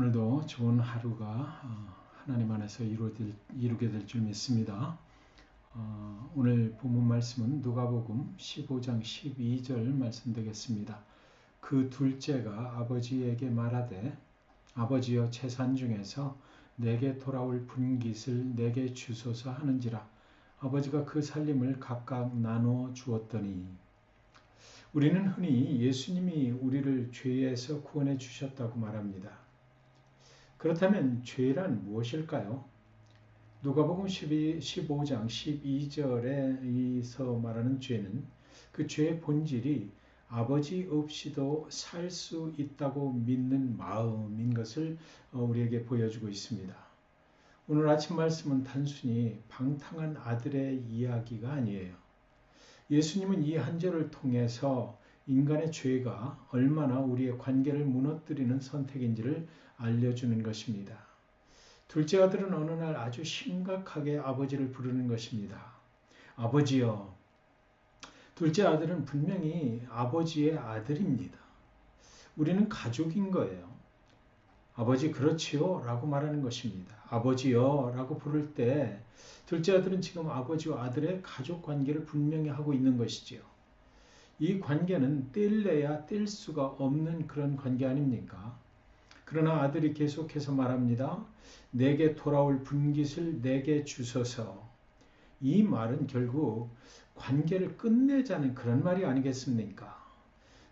오늘도 좋은 하루가 하나님 안에서 이루게 될 줄 믿습니다. 오늘 본문 말씀은 누가복음 15장 12절 말씀 되겠습니다. 그 둘째가 아버지에게 말하되 아버지여 재산 중에서 내게 돌아올 분깃을 내게 주소서 하는지라. 아버지가 그 살림을 각각 나누어 주었더니. 우리는 흔히 예수님이 우리를 죄에서 구원해 주셨다고 말합니다. 그렇다면 죄란 무엇일까요? 누가복음 15장 12절에서 말하는 죄는 그 죄의 본질이 아버지 없이도 살 수 있다고 믿는 마음인 것을 우리에게 보여주고 있습니다. 오늘 아침 말씀은 단순히 방탕한 아들의 이야기가 아니에요. 예수님은 이 한 절을 통해서 인간의 죄가 얼마나 우리의 관계를 무너뜨리는 선택인지를 알려주는 것입니다. 둘째 아들은 어느 날 아주 심각하게 아버지를 부르는 것입니다. 아버지여. 둘째 아들은 분명히 아버지의 아들입니다. 우리는 가족인 거예요. 아버지 그렇지요? 라고 말하는 것입니다. 아버지여 라고 부를 때 둘째 아들은 지금 아버지와 아들의 가족 관계를 분명히 하고 있는 것이지요. 이 관계는 뗄래야 뗄 수가 없는 그런 관계 아닙니까? 그러나 아들이 계속해서 말합니다. 내게 돌아올 분깃을 내게 주소서. 이 말은 결국 관계를 끝내자는 그런 말이 아니겠습니까?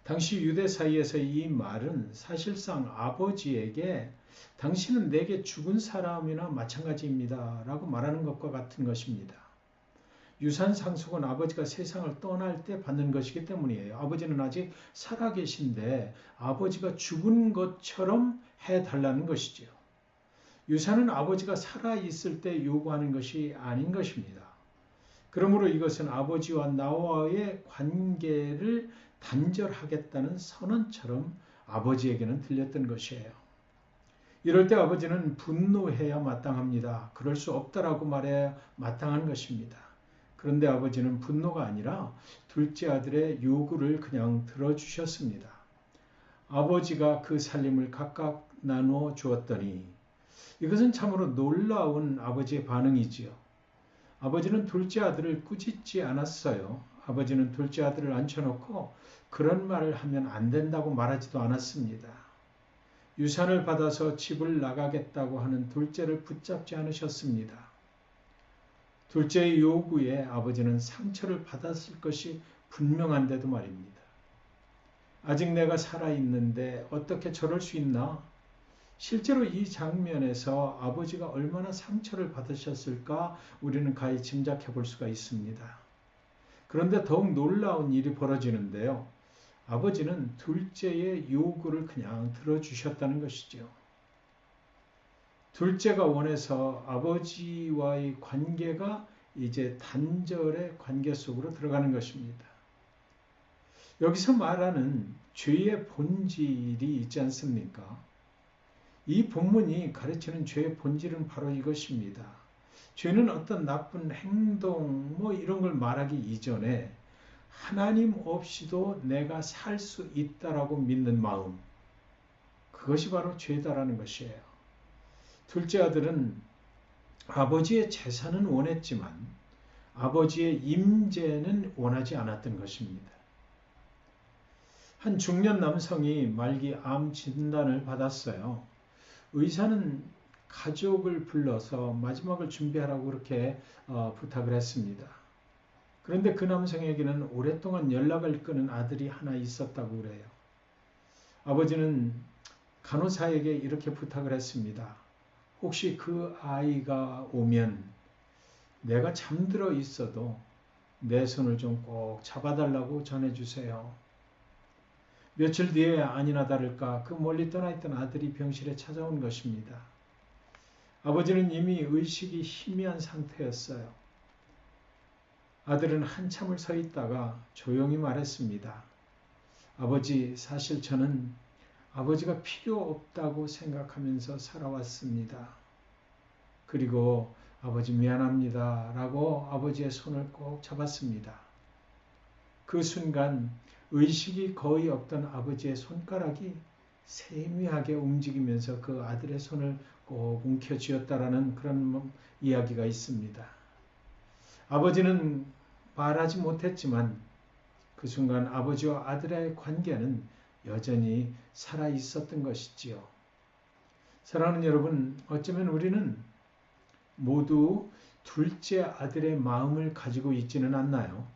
당시 유대 사이에서 이 말은 사실상 아버지에게 당신은 내게 죽은 사람이나 마찬가지입니다 라고 말하는 것과 같은 것입니다. 유산 상속은 아버지가 세상을 떠날 때 받는 것이기 때문이에요. 아버지는 아직 살아계신데 아버지가 죽은 것처럼 해달라는 것이죠. 유산은 아버지가 살아있을 때 요구하는 것이 아닌 것입니다. 그러므로 이것은 아버지와 나와의 관계를 단절하겠다는 선언처럼 아버지에게는 들렸던 것이에요. 이럴 때 아버지는 분노해야 마땅합니다. 그럴 수 없다라고 말해야 마땅한 것입니다. 그런데 아버지는 분노가 아니라 둘째 아들의 요구를 그냥 들어주셨습니다. 아버지가 그 살림을 각각 나누어 주었더니. 이것은 참으로 놀라운 아버지의 반응이지요. 아버지는 둘째 아들을 꾸짖지 않았어요. 아버지는 둘째 아들을 앉혀놓고 그런 말을 하면 안 된다고 말하지도 않았습니다. 유산을 받아서 집을 나가겠다고 하는 둘째를 붙잡지 않으셨습니다. 둘째의 요구에 아버지는 상처를 받았을 것이 분명한데도 말입니다. 아직 내가 살아있는데 어떻게 저럴 수 있나? 실제로 이 장면에서 아버지가 얼마나 상처를 받으셨을까 우리는 가히 짐작해 볼 수가 있습니다. 그런데 더욱 놀라운 일이 벌어지는데요. 아버지는 둘째의 요구를 그냥 들어주셨다는 것이죠. 둘째가 원해서 아버지와의 관계가 이제 단절의 관계 속으로 들어가는 것입니다. 여기서 말하는 죄의 본질이 있지 않습니까? 이 본문이 가르치는 죄의 본질은 바로 이것입니다. 죄는 어떤 나쁜 행동 이런 걸 말하기 이전에 하나님 없이도 내가 살 수 있다라고 믿는 마음, 그것이 바로 죄다라는 것이에요. 둘째 아들은 아버지의 재산은 원했지만 아버지의 임재는 원하지 않았던 것입니다. 한 중년 남성이 말기 암 진단을 받았어요. 의사는 가족을 불러서 마지막을 준비하라고 그렇게 부탁을 했습니다. 그런데 그 남성에게는 오랫동안 연락을 끊은 아들이 하나 있었다고 그래요. 아버지는 간호사에게 이렇게 부탁을 했습니다. 혹시 그 아이가 오면 내가 잠들어 있어도 내 손을 좀 꼭 잡아달라고 전해주세요. 며칠 뒤에 아니나 다를까 그 멀리 떠나있던 아들이 병실에 찾아온 것입니다. 아버지는 이미 의식이 희미한 상태였어요. 아들은 한참을 서 있다가 조용히 말했습니다. 아버지, 사실 저는 아버지가 필요 없다고 생각하면서 살아왔습니다. 그리고 아버지 미안합니다 라고 아버지의 손을 꼭 잡았습니다. 그 순간 의식이 거의 없던 아버지의 손가락이 세미하게 움직이면서 그 아들의 손을 꼭 움켜쥐었다라는 그런 이야기가 있습니다. 아버지는 말하지 못했지만 그 순간 아버지와 아들의 관계는 여전히 살아 있었던 것이지요. 사랑하는 여러분, 어쩌면 우리는 모두 둘째 아들의 마음을 가지고 있지는 않나요?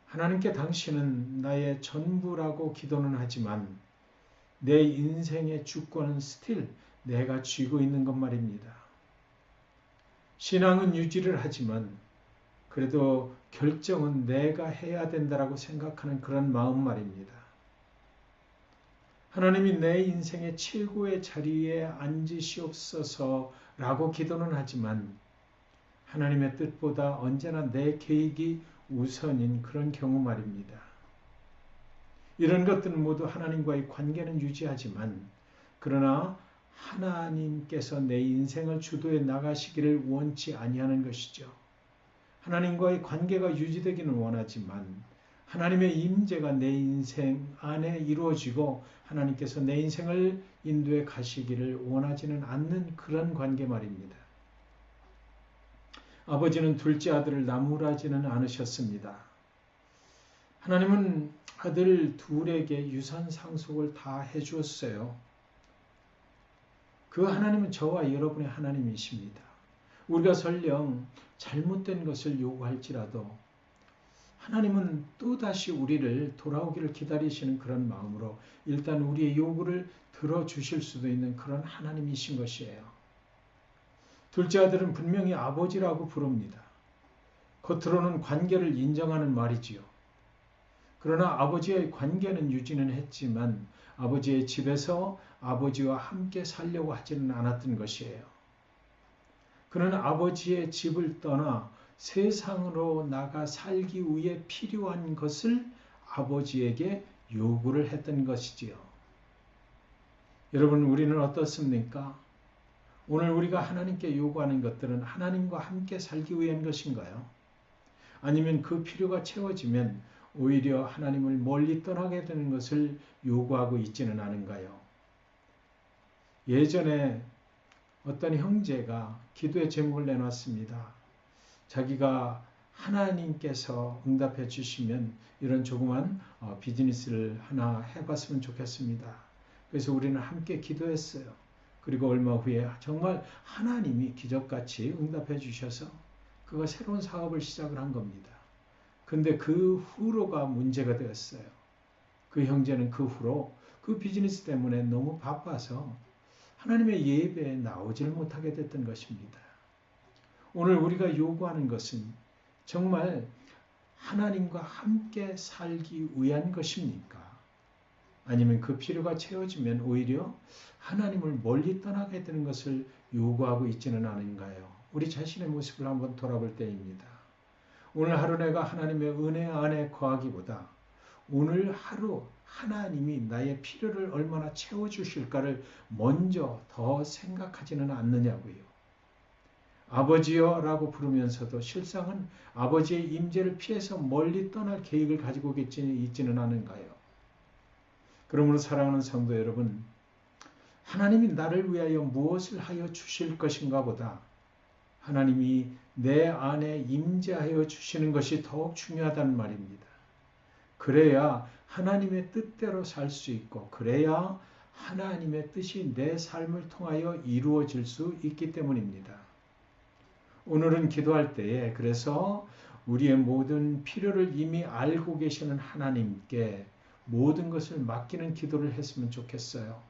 하나님께 당신은 나의 전부라고 기도는 하지만 내 인생의 주권은 스틸 내가 쥐고 있는 것 말입니다. 신앙은 유지를 하지만 그래도 결정은 내가 해야 된다라고 생각하는 그런 마음 말입니다. 하나님이 내 인생의 최고의 자리에 앉으시옵소서라고 기도는 하지만 하나님의 뜻보다 언제나 내 계획이 우선인 그런 경우 말입니다. 이런 것들은 모두 하나님과의 관계는 유지하지만 그러나 하나님께서 내 인생을 주도해 나가시기를 원치 아니하는 것이죠. 하나님과의 관계가 유지되기는 원하지만 하나님의 임재가 내 인생 안에 이루어지고 하나님께서 내 인생을 인도해 가시기를 원하지는 않는 그런 관계 말입니다. 아버지는 둘째 아들을 나무라지는 않으셨습니다. 하나님은 아들 둘에게 유산 상속을 다 해주었어요. 그 하나님은 저와 여러분의 하나님이십니다. 우리가 설령 잘못된 것을 요구할지라도 하나님은 또다시 우리를 돌아오기를 기다리시는 그런 마음으로 일단 우리의 요구를 들어주실 수도 있는 그런 하나님이신 것이에요. 둘째 아들은 분명히 아버지라고 부릅니다. 겉으로는 관계를 인정하는 말이지요. 그러나 아버지의 관계는 유지는 했지만 아버지의 집에서 아버지와 함께 살려고 하지는 않았던 것이에요. 그는 아버지의 집을 떠나 세상으로 나가 살기 위해 필요한 것을 아버지에게 요구를 했던 것이지요. 여러분, 우리는 어떻습니까? 오늘 우리가 하나님께 요구하는 것들은 하나님과 함께 살기 위한 것인가요? 아니면 그 필요가 채워지면 오히려 하나님을 멀리 떠나게 되는 것을 요구하고 있지는 않은가요? 예전에 어떤 형제가 기도의 제목을 내놨습니다. 자기가 하나님께서 응답해 주시면 이런 조그만 비즈니스를 하나 해봤으면 좋겠습니다. 그래서 우리는 함께 기도했어요. 그리고 얼마 후에 정말 하나님이 기적같이 응답해 주셔서 그가 새로운 사업을 시작을 한 겁니다. 근데 그 후로가 문제가 되었어요. 그 형제는 그 후로 그 비즈니스 때문에 너무 바빠서 하나님의 예배에 나오질 못하게 됐던 것입니다. 오늘 우리가 요구하는 것은 정말 하나님과 함께 살기 위한 것입니까? 아니면 그 필요가 채워지면 오히려 하나님을 멀리 떠나게 되는 것을 요구하고 있지는 않은가요? 우리 자신의 모습을 한번 돌아볼 때입니다. 오늘 하루 내가 하나님의 은혜 안에 거하기보다 오늘 하루 하나님이 나의 필요를 얼마나 채워주실까를 먼저 더 생각하지는 않느냐고요. 아버지여 라고 부르면서도 실상은 아버지의 임재를 피해서 멀리 떠날 계획을 가지고 있지는 않은가요? 그러므로 사랑하는 성도 여러분, 하나님이 나를 위하여 무엇을 하여 주실 것인가 보다 하나님이 내 안에 임재하여 주시는 것이 더욱 중요하다는 말입니다. 그래야 하나님의 뜻대로 살 수 있고 그래야 하나님의 뜻이 내 삶을 통하여 이루어질 수 있기 때문입니다. 오늘은 기도할 때에 그래서 우리의 모든 필요를 이미 알고 계시는 하나님께 모든 것을 맡기는 기도를 했으면 좋겠어요.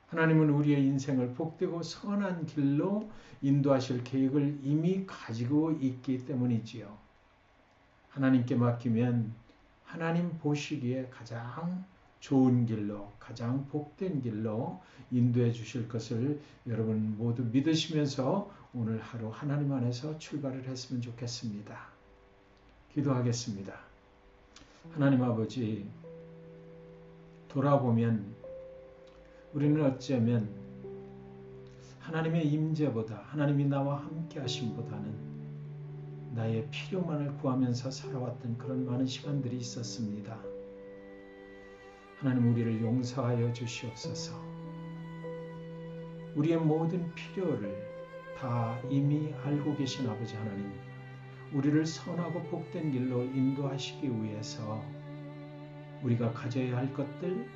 하나님은 우리의 인생을 복되고 선한 길로 인도하실 계획을 이미 가지고 있기 때문이지요. 하나님께 맡기면 하나님 보시기에 가장 좋은 길로, 가장 복된 길로 인도해 주실 것을 여러분 모두 믿으시면서 오늘 하루 하나님 안에서 출발을 했으면 좋겠습니다. 기도하겠습니다. 하나님 아버지, 돌아보면 우리는 어쩌면 하나님의 임재보다 하나님이 나와 함께 하심보다는 나의 필요만을 구하면서 살아왔던 그런 많은 시간들이 있었습니다. 하나님 우리를 용서하여 주시옵소서. 우리의 모든 필요를 다 이미 알고 계신 아버지 하나님, 우리를 선하고 복된 길로 인도하시기 위해서 우리가 가져야 할 것들,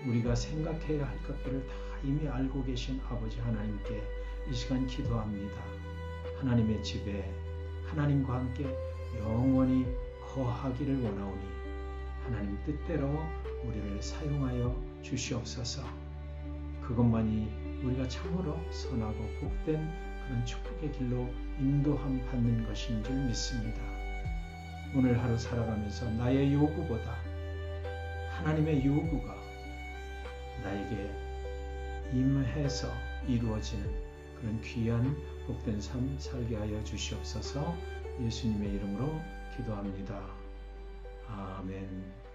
우리가 생각해야 할 것들을 다 이미 알고 계신 아버지 하나님께 이 시간 기도합니다. 하나님의 집에 하나님과 함께 영원히 거하기를 원하오니 하나님 뜻대로 우리를 사용하여 주시옵소서. 그것만이 우리가 참으로 선하고 복된 그런 축복의 길로 인도함 받는 것인 줄 믿습니다. 오늘 하루 살아가면서 나의 요구보다 하나님의 요구가 나에게 임해서 이루어지는 그런 귀한 복된 삶 살게 하여 주시옵소서. 예수님의 이름으로 기도합니다. 아멘.